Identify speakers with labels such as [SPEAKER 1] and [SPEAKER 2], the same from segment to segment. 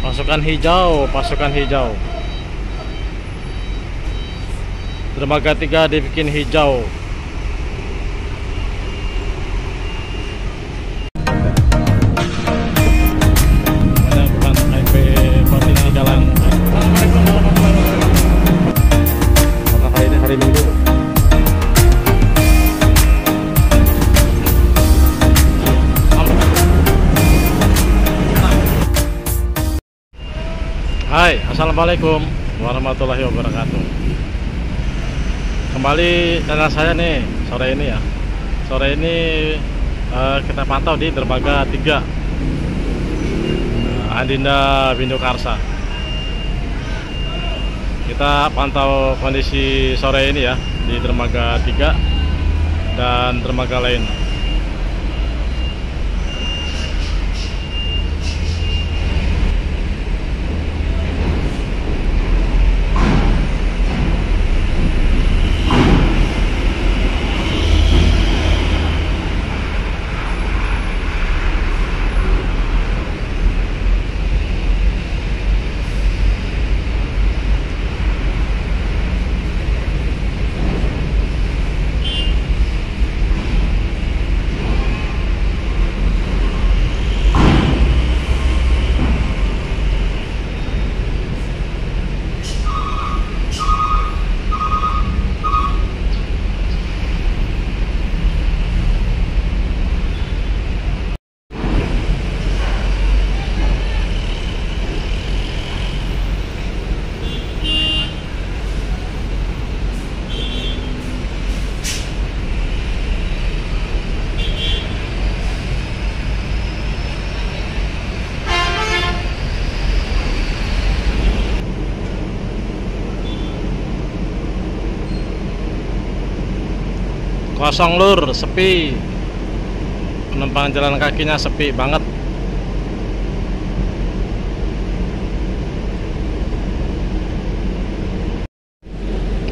[SPEAKER 1] Pasukan hijau, pasukan hijau. Dermaga 3 dibikin hijau. Ada bukan IP provinsi jalan. Assalamualaikum warahmatullahi wabarakatuh. Karena hari ini hari Minggu. Hai, assalamualaikum warahmatullahi wabarakatuh. Kembali dengan saya nih sore ini ya. Sore ini kita pantau di dermaga 3 Adinda Bindusarsa. Kita pantau kondisi sore ini ya di dermaga 3 dan dermaga lain. Kosong lur, sepi. Penumpang jalan kakinya sepi banget.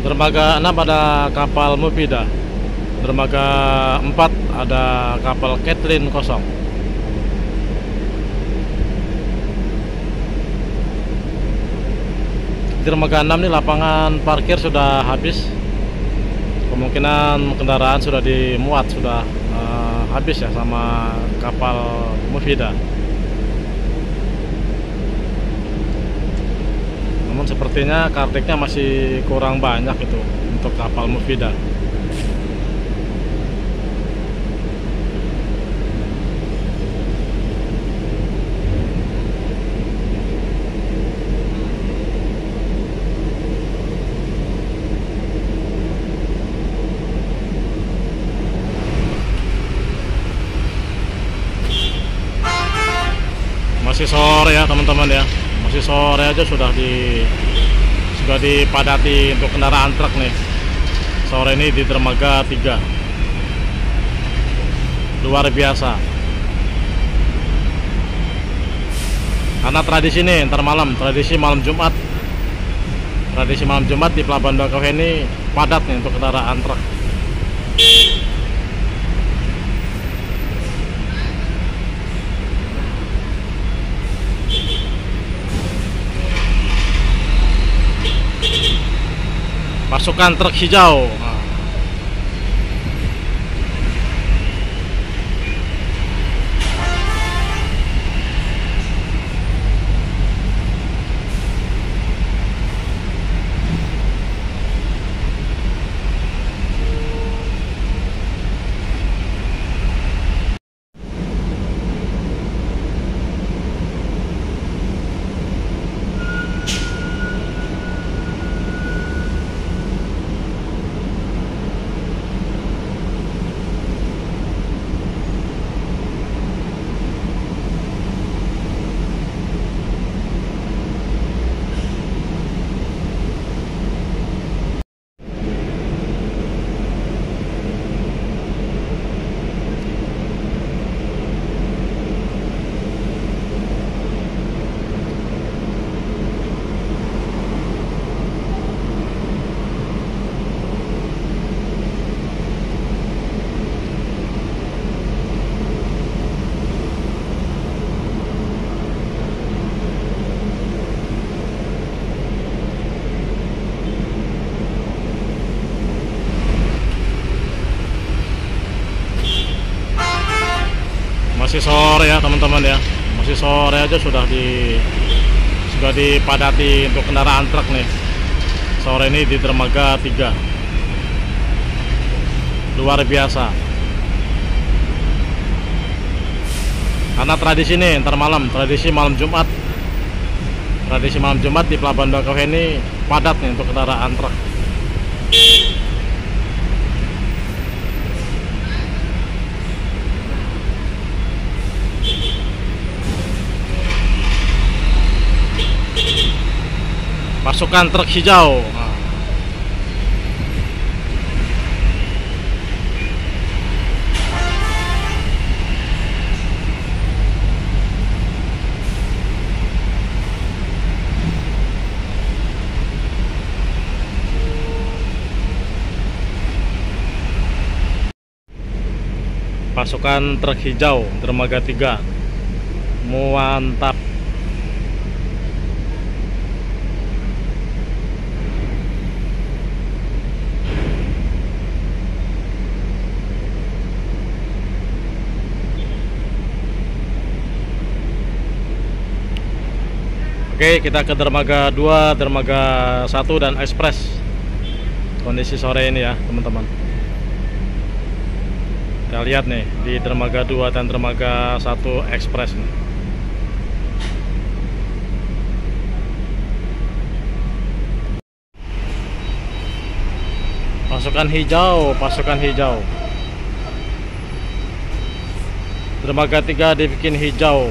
[SPEAKER 1] Dermaga 6 ada kapal Mufidah. Dermaga 4 ada kapal Catherine kosong. Dermaga 6 nih lapangan parkir sudah habis. Kemungkinan kendaraan sudah dimuat, sudah habis ya sama kapal Mufidah. Namun sepertinya kartiknya masih kurang banyak itu untuk kapal Mufidah. Masih sore ya teman-teman ya, masih sore aja sudah dipadati untuk kendaraan truk nih. Sore ini di dermaga 3 luar biasa. Karena tradisi nih ntar malam, tradisi malam Jumat di Pelabuhan Bakauheni padat nih untuk kendaraan truk. Pasukan truk hijau. Masih sore ya teman-teman ya, masih sore aja sudah dipadati untuk kendaraan truk nih. Sore ini di Dermaga 3 luar biasa. Karena tradisi nih ntar malam, tradisi malam Jumat di Pelabuhan Bakauheni padat nih untuk kendaraan truk. Pasukan truk hijau. Pasukan truk hijau Dermaga 3 mantap. Oke, kita ke Dermaga 2, Dermaga 1 dan Express. Kondisi sore ini ya teman-teman. Kita lihat nih di Dermaga 2 dan Dermaga 1 Express nih. Pasukan hijau. Dermaga 3 dibikin hijau.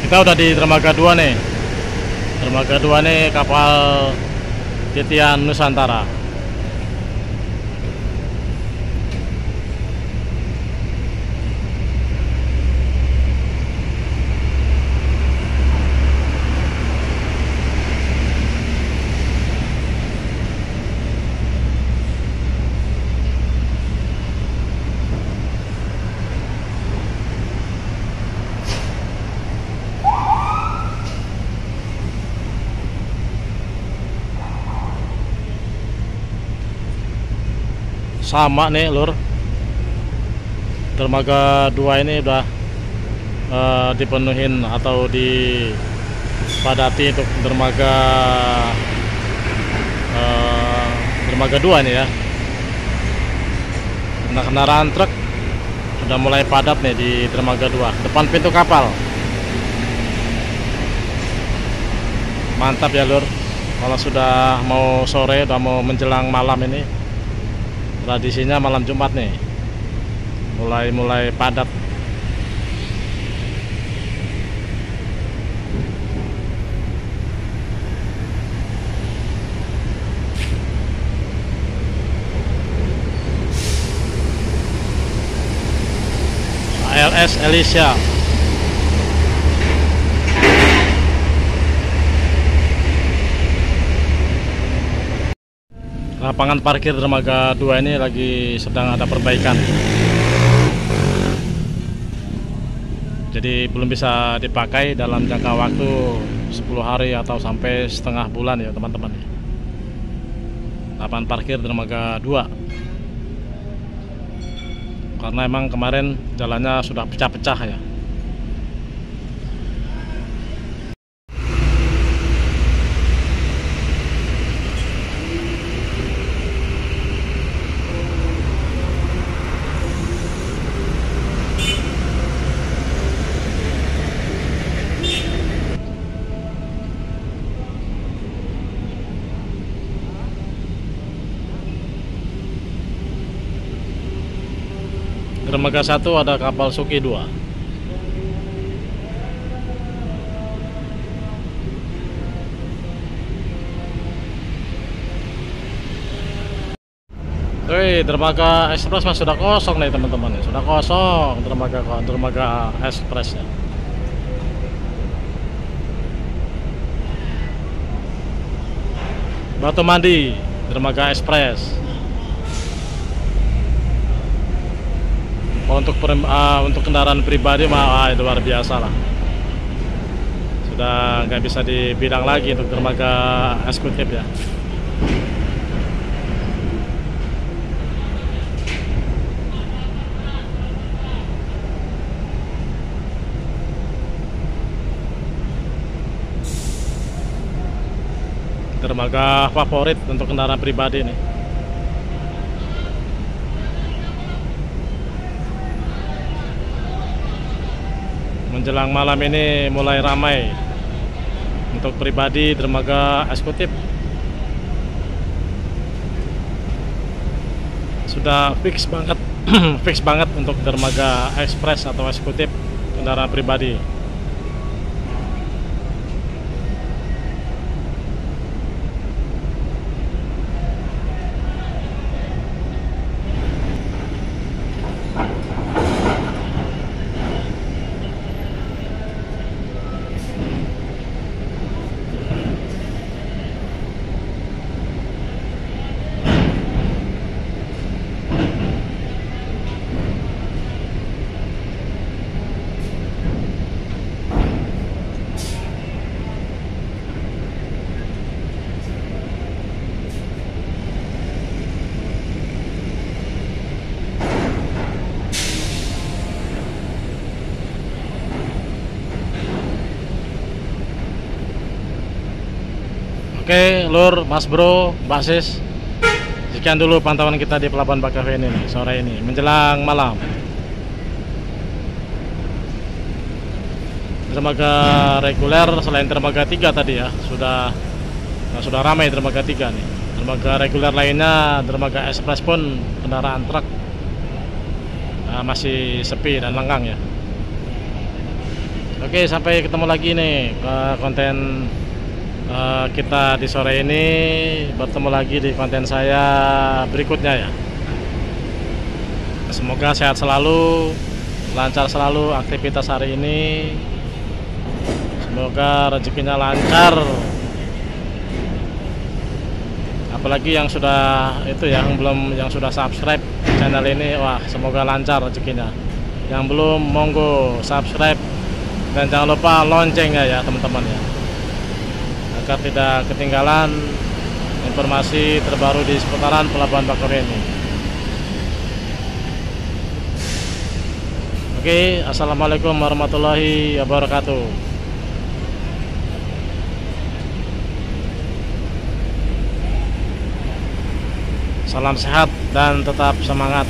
[SPEAKER 1] Kita udah di Dermaga 2 nih. Dermaga 2 nih kapal Titian Nusantara. Sama nih lur, Dermaga 2 ini udah dipenuhin atau dipadati untuk Dermaga 2 nih ya. Nah, kendaraan truk udah mulai padat nih di Dermaga 2 depan pintu kapal. Mantap ya lur, kalau sudah mau sore, udah mau menjelang malam ini. Tradisinya malam Jumat nih mulai padat. ALS Elisha. Lapangan parkir Dermaga 2 ini lagi sedang ada perbaikan. Jadi belum bisa dipakai dalam jangka waktu 10 hari atau sampai setengah bulan ya teman-teman. Lapangan parkir Dermaga 2. Karena emang kemarin jalannya sudah pecah-pecah ya. Dermaga 1 ada kapal Suki 2. Dermaga Express mas sudah kosong nih teman-teman, sudah kosong dermaga Express ya. Batu Mandi Dermaga Express. Untuk kendaraan pribadi mah luar biasa lah, sudah nggak bisa dibilang lagi untuk dermaga eksekutif ya. dermaga favorit untuk kendaraan pribadi nih. Menjelang malam ini mulai ramai untuk pribadi dermaga eksekutif. Sudah fix banget fix banget untuk dermaga ekspres atau eksekutif kendaraan pribadi. Oke, Lur, Mas Bro, Mbak Sis, sekian dulu pantauan kita di Pelabuhan Bakauheni ini sore ini menjelang malam. Dermaga reguler selain dermaga 3 tadi ya sudah ramai dermaga 3 nih. Dermaga reguler lainnya, dermaga ekspres pun kendaraan truk masih sepi dan lengang ya. Oke, sampai ketemu lagi nih ke konten kita di sore ini. Bertemu lagi di konten saya berikutnya ya. Semoga sehat selalu, lancar selalu aktivitas hari ini. Semoga rezekinya lancar. Apalagi yang sudah yang sudah subscribe channel ini, wah semoga lancar rezekinya. Yang belum, monggo subscribe dan jangan lupa loncengnya ya teman-teman ya, agar tidak ketinggalan informasi terbaru di seputaran Pelabuhan Bakauheni. Oke, assalamualaikum warahmatullahi wabarakatuh. Salam sehat dan tetap semangat.